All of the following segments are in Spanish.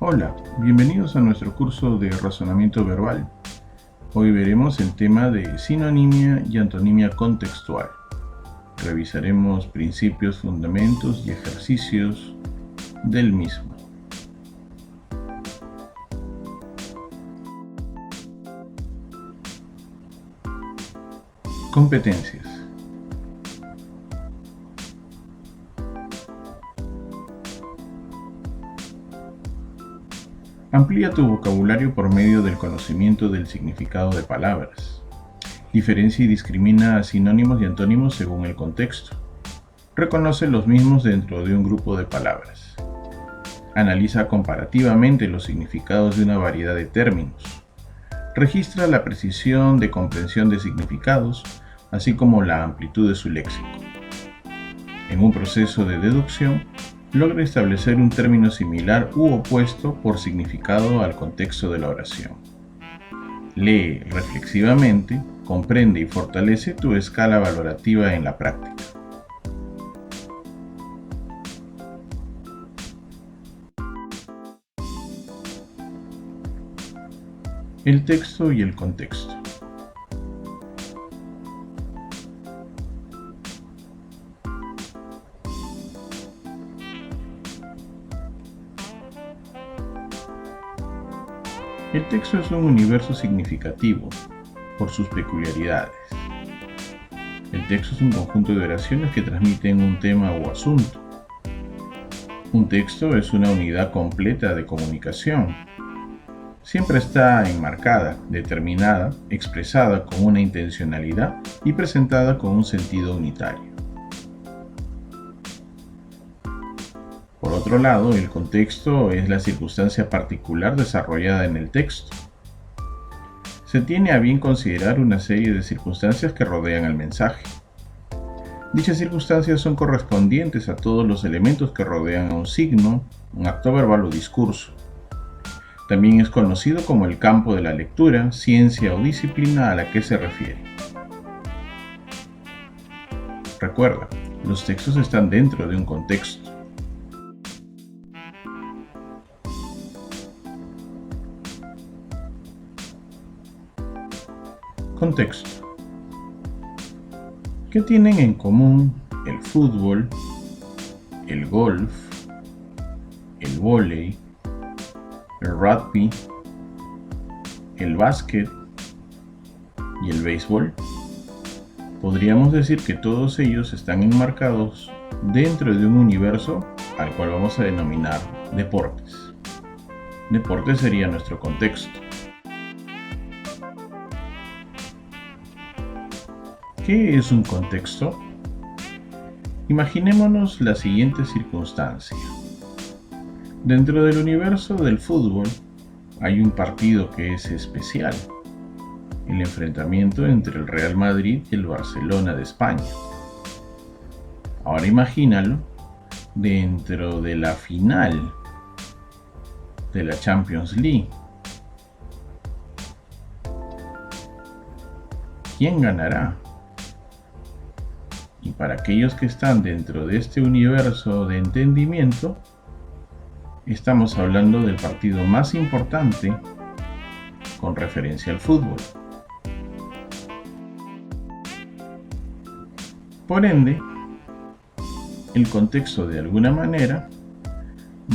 Hola, bienvenidos a nuestro curso de razonamiento verbal. Hoy veremos el tema de sinonimia y antonimia contextual. Revisaremos principios, fundamentos y ejercicios del mismo. Competencias. Amplía tu vocabulario por medio del conocimiento del significado de palabras. Diferencia y discrimina a sinónimos y antónimos según el contexto. Reconoce los mismos dentro de un grupo de palabras. Analiza comparativamente los significados de una variedad de términos. Registra la precisión de comprensión de significados, así como la amplitud de su léxico. En un proceso de deducción, logra establecer un término similar u opuesto por significado al contexto de la oración. Lee reflexivamente, comprende y fortalece tu escala valorativa en la práctica. El texto y el contexto. El texto es un universo significativo por sus peculiaridades. El texto es un conjunto de oraciones que transmiten un tema o asunto. Un texto es una unidad completa de comunicación. Siempre está enmarcada, determinada, expresada con una intencionalidad y presentada con un sentido unitario. Por otro lado, el contexto es la circunstancia particular desarrollada en el texto. Se tiene a bien considerar una serie de circunstancias que rodean al mensaje. Dichas circunstancias son correspondientes a todos los elementos que rodean a un signo, un acto verbal o discurso. También es conocido como el campo de la lectura, ciencia o disciplina a la que se refiere. Recuerda, los textos están dentro de un contexto. Contexto. ¿Qué tienen en común el fútbol, el golf, el vóley, el rugby, el básquet y el béisbol? Podríamos decir que todos ellos están enmarcados dentro de un universo al cual vamos a denominar deportes. Deportes sería nuestro contexto. ¿Qué es un contexto? Imaginémonos la siguiente circunstancia. Dentro del universo del fútbol hay un partido que es especial, el enfrentamiento entre el Real Madrid y el Barcelona de España. Ahora imagínalo dentro de la final de la Champions League. ¿Quién ganará? Y para aquellos que están dentro de este universo de entendimiento, estamos hablando del partido más importante con referencia al fútbol. Por ende, el contexto de alguna manera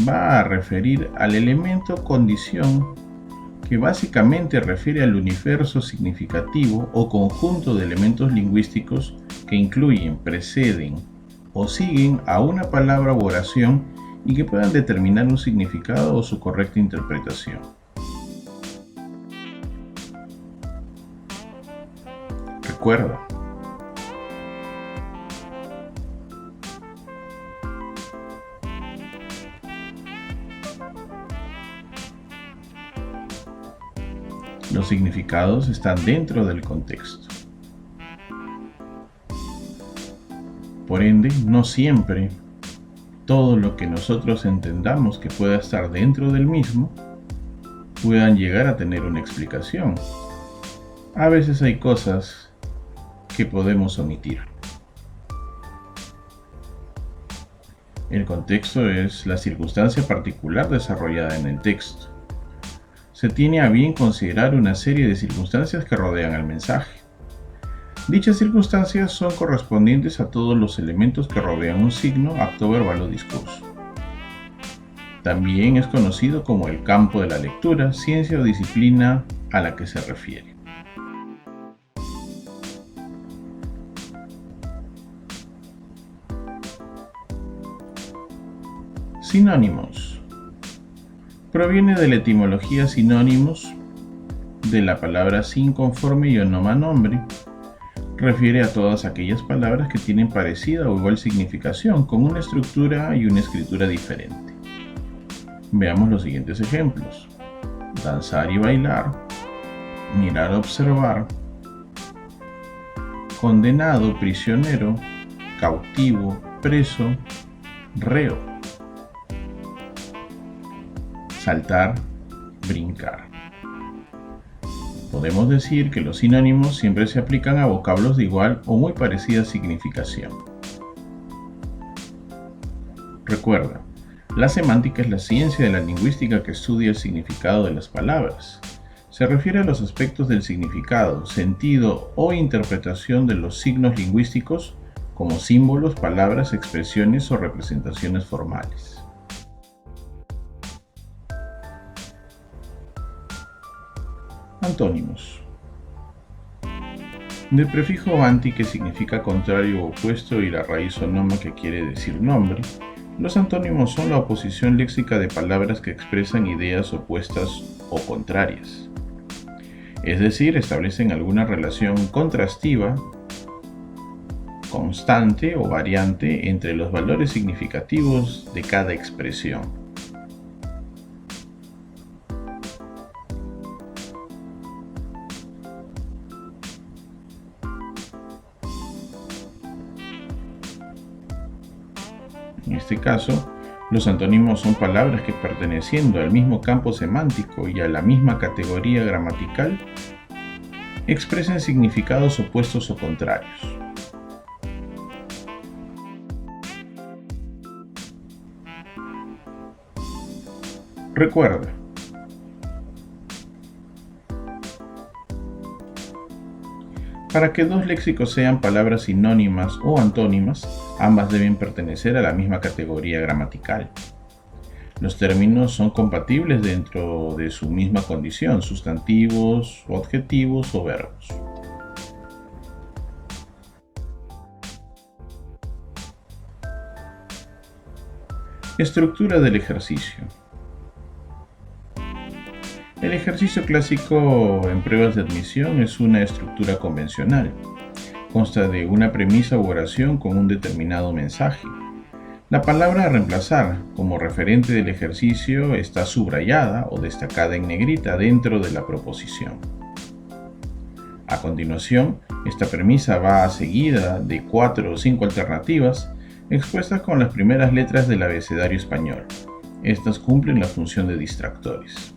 va a referir al elemento condición que básicamente refiere al universo significativo o conjunto de elementos lingüísticos que incluyen, preceden o siguen a una palabra u oración y que puedan determinar un significado o su correcta interpretación. Recuerda, los significados están dentro del contexto. Por ende, no siempre todo lo que nosotros entendamos que pueda estar dentro del mismo puedan llegar a tener una explicación. A veces hay cosas que podemos omitir. El contexto es la circunstancia particular desarrollada en el texto. Se tiene a bien considerar una serie de circunstancias que rodean al mensaje. Dichas circunstancias son correspondientes a todos los elementos que rodean un signo, acto verbal o discurso. También es conocido como el campo de la lectura, ciencia o disciplina a la que se refiere. Sinónimos. Proviene de la etimología sinónimos de la palabra sin conforme y onoma nombre. Refiere a todas aquellas palabras que tienen parecida o igual significación, con una estructura y una escritura diferente. Veamos los siguientes ejemplos. Danzar y bailar, mirar, observar, condenado, prisionero, cautivo, preso, reo, saltar, brincar. Podemos decir que los sinónimos siempre se aplican a vocablos de igual o muy parecida significación. Recuerda, la semántica es la ciencia de la lingüística que estudia el significado de las palabras. Se refiere a los aspectos del significado, sentido o interpretación de los signos lingüísticos como símbolos, palabras, expresiones o representaciones formales. Antónimos. Del prefijo anti, que significa contrario o opuesto, y la raíz onoma, que quiere decir nombre, los antónimos son la oposición léxica de palabras que expresan ideas opuestas o contrarias. Es decir, establecen alguna relación contrastiva, constante o variante entre los valores significativos de cada expresión. En este caso, los antónimos son palabras que, perteneciendo al mismo campo semántico y a la misma categoría gramatical, expresan significados opuestos o contrarios. Recuerda, para que dos léxicos sean palabras sinónimas o antónimas, ambas deben pertenecer a la misma categoría gramatical. Los términos son compatibles dentro de su misma condición, sustantivos, adjetivos o verbos. Estructura del ejercicio. El ejercicio clásico en pruebas de admisión es una estructura convencional. Consta de una premisa u oración con un determinado mensaje. La palabra a reemplazar como referente del ejercicio está subrayada o destacada en negrita dentro de la proposición. A continuación, esta premisa va seguida de 4 o 5 alternativas expuestas con las primeras letras del abecedario español. Estas cumplen la función de distractores.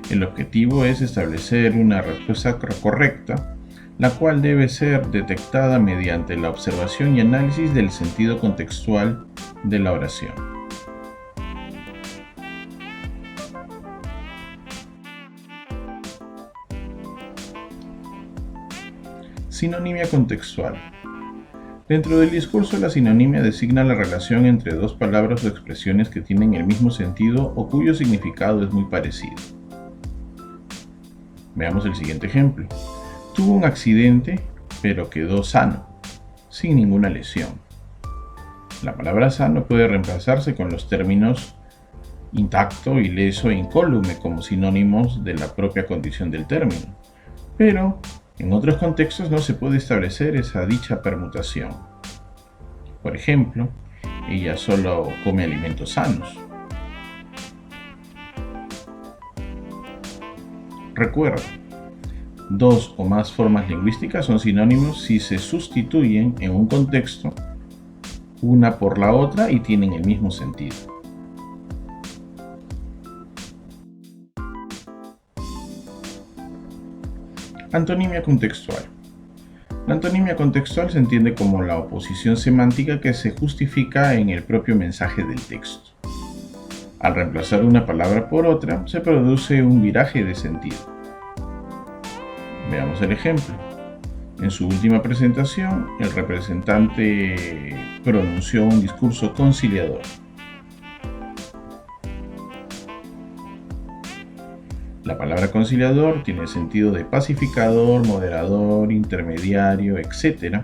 El objetivo es establecer una respuesta correcta, la cual debe ser detectada mediante la observación y análisis del sentido contextual de la oración. Sinonimia contextual. Dentro del discurso, la sinonimia designa la relación entre dos palabras o expresiones que tienen el mismo sentido o cuyo significado es muy parecido. Veamos el siguiente ejemplo. Tuvo un accidente, pero quedó sano, sin ninguna lesión. La palabra sano puede reemplazarse con los términos intacto, ileso e incólume como sinónimos de la propia condición del término, pero en otros contextos no se puede establecer esa dicha permutación. Por ejemplo, ella solo come alimentos sanos. Recuerda, dos o más formas lingüísticas son sinónimos si se sustituyen en un contexto una por la otra y tienen el mismo sentido. Antonimia contextual. La antonimia contextual se entiende como la oposición semántica que se justifica en el propio mensaje del texto. Al reemplazar una palabra por otra, se produce un viraje de sentido. Veamos el ejemplo. En su última presentación, el representante pronunció un discurso conciliador. La palabra conciliador tiene el sentido de pacificador, moderador, intermediario, etc.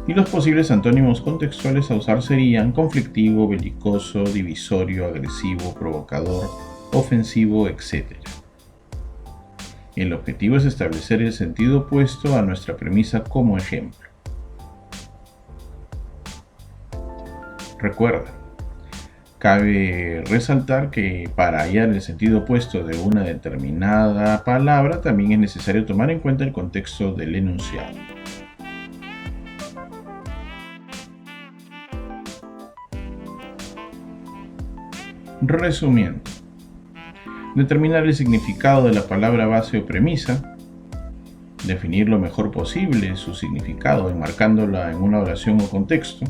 Y los posibles antónimos contextuales a usar serían conflictivo, belicoso, divisorio, agresivo, provocador, ofensivo, etc. El objetivo es establecer el sentido opuesto a nuestra premisa como ejemplo. Recuerda, cabe resaltar que para hallar el sentido opuesto de una determinada palabra también es necesario tomar en cuenta el contexto del enunciado. Resumiendo, determinar el significado de la palabra base o premisa, definir lo mejor posible su significado enmarcándola en una oración o contexto,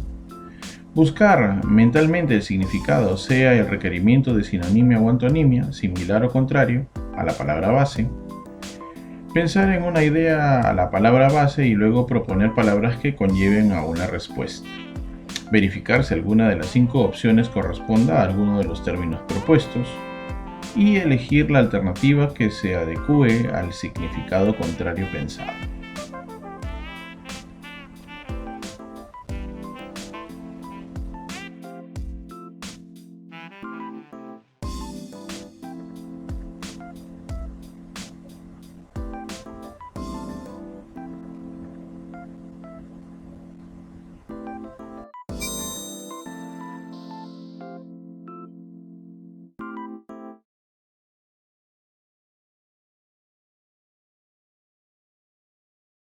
buscar mentalmente el significado, sea el requerimiento de sinonimia o antonimia, similar o contrario, a la palabra base, pensar en una idea a la palabra base y luego proponer palabras que conlleven a una respuesta. Verificar si alguna de las 5 opciones corresponda a alguno de los términos propuestos y elegir la alternativa que se adecue al significado contrario pensado.